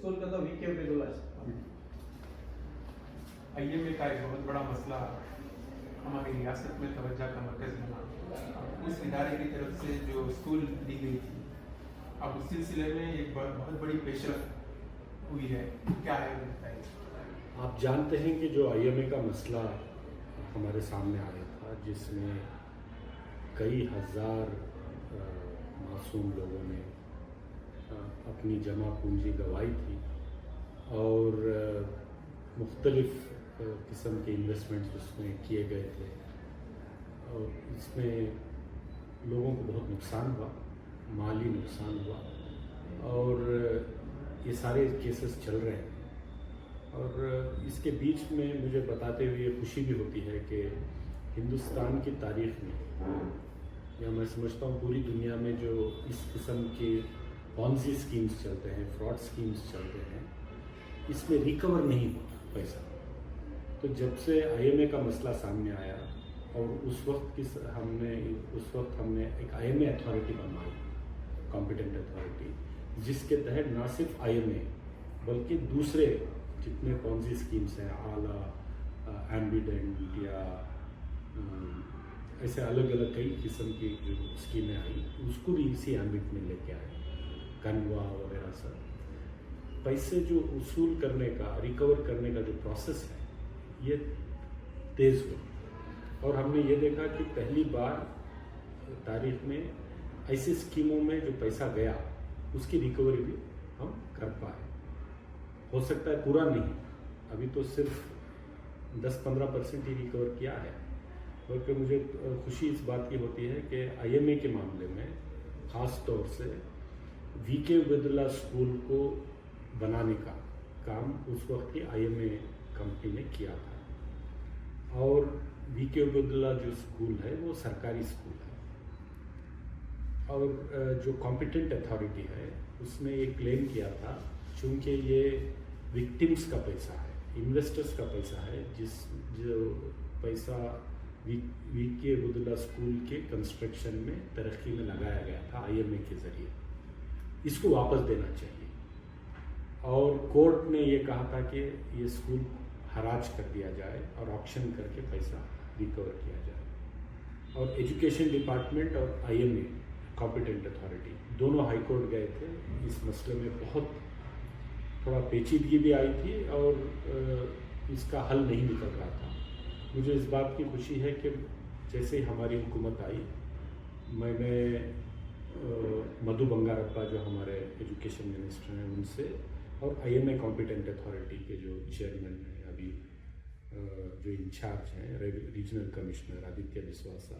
School का तो VK बिल्ला आईएमए का एक बहुत बड़ा मसला हमारी रियासत में तवज्जो का मरकज़ बना। उस इदारे की तरफ से जो स्कूल दी गई थी, अब उस सिलसिले में एक बहुत बड़ी पेशरफ हुई है, क्या है वो बताइए। आप जानते हैं कि जो आईएमए का मसला हमारे सामने आया था, जिसमें कई हज़ार मासूम लोगों ने अपनी जमा पूंजी गंवाई थी और मुख्तलिफ किस्म के इन्वेस्टमेंट्स उसमें किए गए थे और इसमें लोगों को बहुत नुकसान हुआ, माली नुकसान हुआ और ये सारे केसेस चल रहे हैं। और इसके बीच में मुझे बताते हुए खुशी भी होती है कि हिंदुस्तान की तारीख में, या मैं समझता हूँ पूरी दुनिया में, जो इस किस्म के पॉन्जी स्कीम्स चलते हैं, फ्रॉड स्कीम्स चलते हैं, इसमें रिकवर नहीं हुआ पैसा। तो जब से आईएमए का मसला सामने आया और उस वक्त हमने एक आईएमए अथॉरिटी बनवाई, कॉम्पिटेंट अथॉरिटी, जिसके तहत ना सिर्फ आईएमए बल्कि दूसरे जितने पॉन्जी स्कीम्स हैं, आला, एम्बिडेंट या ऐसे अलग अलग कई किस्म की जो स्कीमें आई, उसको भी इसी एम्बिट में लेके आए, कनवा वगैरह सब। पैसे जो उसूल करने का, रिकवर करने का जो प्रोसेस है, ये तेज़ हुआ और हमने ये देखा कि पहली बार तारीख में ऐसी स्कीमों में जो पैसा गया उसकी रिकवरी भी हम कर पाए। हो सकता है पूरा नहीं, अभी तो सिर्फ 10-15% ही रिकवर किया है। बल्कि मुझे खुशी इस बात की होती है कि आईएमए के मामले में ख़ास तौर से वीके बिरला स्कूल को बनाने का काम उस वक्त की आईएमए कंपनी ने किया था और वीके बिरला जो स्कूल है वो सरकारी स्कूल है और जो कॉम्पिटेंट अथॉरिटी है उसने ये क्लेम किया था, चूँकि ये विक्टिम्स का पैसा है, इन्वेस्टर्स का पैसा है, जो पैसा वीके बिरला स्कूल के कंस्ट्रक्शन में, तरक्की में लगाया गया था आईएमए के ज़रिए, इसको वापस देना चाहिए। और कोर्ट ने ये कहा था कि ये स्कूल हराज कर दिया जाए और ऑक्शन करके पैसा रिकवर किया जाए। और एजुकेशन डिपार्टमेंट और आईएमए कॉम्पिटेंट अथॉरिटी दोनों हाई कोर्ट गए थे। इस मसले में बहुत थोड़ा पेचीदगी भी आई थी और इसका हल नहीं निकल रहा था। मुझे इस बात की खुशी है कि जैसे ही हमारी हुकूमत आई, मैंने मधु बंगारप्पा जो हमारे एजुकेशन मिनिस्टर हैं उनसे और आईएमए कॉम्पिटेंट अथॉरिटी के जो चेयरमैन हैं, अभी जो इंचार्ज हैं, रीजनल कमिश्नर आदित्य विश्वासा,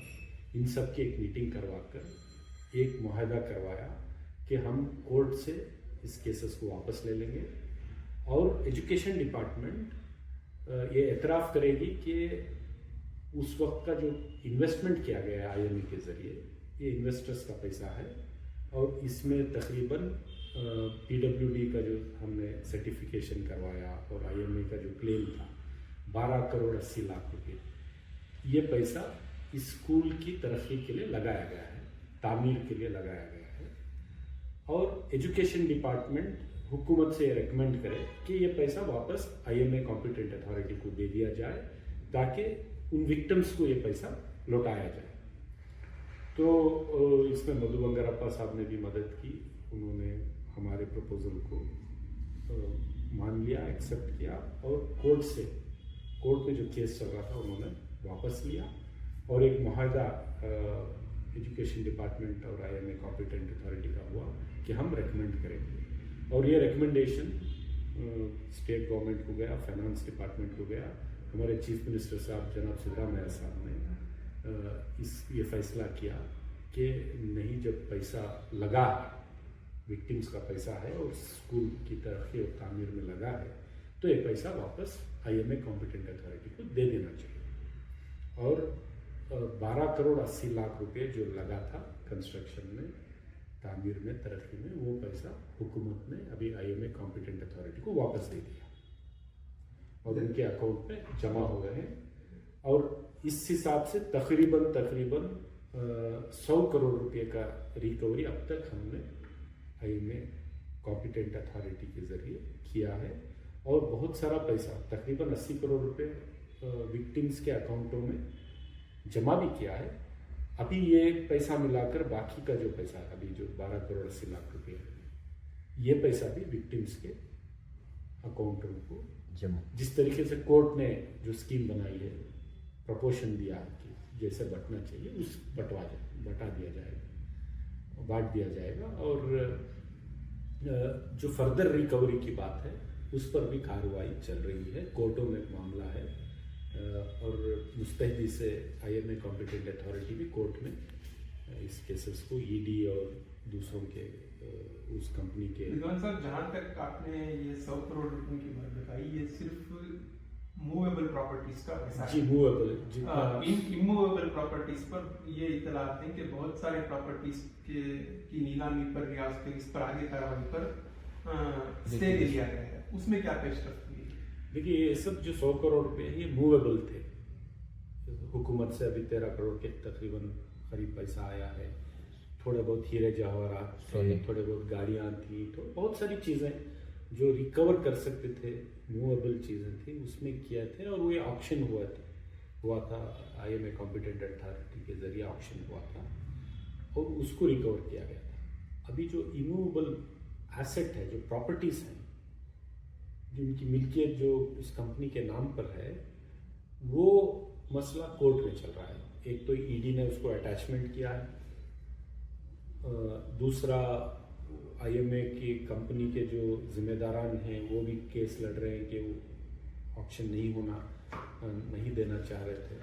इन सब की एक मीटिंग करवाकर एक मुआहदा करवाया कि हम कोर्ट से इस केसेस को वापस ले लेंगे और एजुकेशन डिपार्टमेंट ये एतराफ़ करेगी कि उस वक्त का जो इन्वेस्टमेंट किया गया है आईएमए के ज़रिए, ये इन्वेस्टर्स का पैसा है और इसमें तकरीबन पीडब्ल्यूडी का जो हमने सर्टिफिकेशन करवाया और आईएमए का जो क्लेम था 12,80,00,000 रुपये, ये पैसा इस स्कूल की तरक्की के लिए लगाया गया है, तामीर के लिए लगाया गया है। और एजुकेशन डिपार्टमेंट हुकूमत से रिकमेंड करे कि ये पैसा वापस आईएमए कॉम्पिटेंट अथॉरिटी को दे दिया जाए ताकि उन विक्टिम्स को ये पैसा लौटाया जाए। तो इसमें मधु बंगारप्पा साहब ने भी मदद की, उन्होंने हमारे प्रपोजल को मान लिया, एक्सेप्ट किया और कोर्ट में जो केस चल रहा था उन्होंने वापस लिया और एक मुआहदा एजुकेशन डिपार्टमेंट और आईएमए कॉम्पिटेंट अथॉरिटी का हुआ कि हम रेकमेंड करेंगे। और ये रिकमेंडेशन स्टेट गवर्नमेंट को गया, फाइनेंस डिपार्टमेंट को गया, हमारे चीफ मिनिस्टर साहब जनाब सिद्धरामैया साहब ने ये फैसला किया कि नहीं, जब पैसा लगा, विक्टिम्स का पैसा है और स्कूल की तरक्की और तामीर में लगा है, तो ये पैसा वापस आईएमए कॉम्पिटेंट अथॉरिटी को दे देना चाहिए। और 12,80,00,000 रुपये जो लगा था कंस्ट्रक्शन में, तामीर में, तरक्की में, वो पैसा हुकूमत ने अभी आईएमए कॉम्पिटेंट अथॉरिटी को वापस दे दिया और उनके अकाउंट में जमा हो गए हैं। और इस हिसाब से तकरीबन 100 करोड़ रुपए का रिकवरी अब तक हमने आईएमए कॉम्पिटेंट अथॉरिटी के ज़रिए किया है और बहुत सारा पैसा तकरीबन 80 करोड़ रुपए विक्टिम्स के अकाउंटों में जमा भी किया है। अभी ये पैसा मिलाकर बाकी का जो पैसा अभी जो 12 करोड़ 80 लाख रुपए है, ये पैसा भी विक्टिम्स के अकाउंटों को जमा, जिस तरीके से कोर्ट ने जो स्कीम बनाई है, प्रपोर्शन दिया कि जैसे बंटना चाहिए उस बटा दिया जाएगा, बांट दिया जाएगा। और जो फर्दर रिकवरी की बात है उस पर भी कार्रवाई चल रही है, कोर्टों में मामला है और मुस्तैदी से IMA कॉम्पिटेंट अथॉरिटी भी कोर्ट में इस केसेस को ED और दूसरों के उस कंपनी के। विद्वान साहब, जहाँ तक आपने ये 100 करोड़ रुपए की बात बताई, ये सिर्फ मूवेबल प्रॉपर्टीज का पैसा जी, मूवेबल इमूवेबल प्रॉपर्टीज पर ये इतलात हैं कि बहुत सारे प्रॉपर्टीज की नीलामी पर या इस पर आगे कार्रवाई पर स्टे दे दिया गया है, उसमें क्या पेशरफ्त हुई? देखिए, ये सब जो 100 करोड़ रुपए ये मूवेबल थे। हुकूमत से अभी 13 करोड़ के तकरीबन करीब पैसा आया है। थोड़े बहुत हीरे जवाहरात थे, थोड़े बहुत गाड़ियाँ थी, तो बहुत सारी चीज़ें जो रिकवर कर सकते थे, मूवेबल चीज़ें थी, उसमें किया थे। और वो ये ऑक्शन हुआ था IMA कॉम्पिटेंट अथॉरिटी के जरिए ऑक्शन हुआ था और उसको रिकवर किया गया था। अभी जो इमूवेबल एसेट है, जो प्रॉपर्टीज़ हैं, जिनकी मिल्कियत जो इस कंपनी के नाम पर है, वो मसला कोर्ट में चल रहा है। एक तो ED ने उसको अटैचमेंट किया है, दूसरा IMA की कंपनी के जो जिम्मेदारान हैं वो भी केस लड़ रहे हैं कि वो ऑक्शन नहीं देना चाह रहे थे।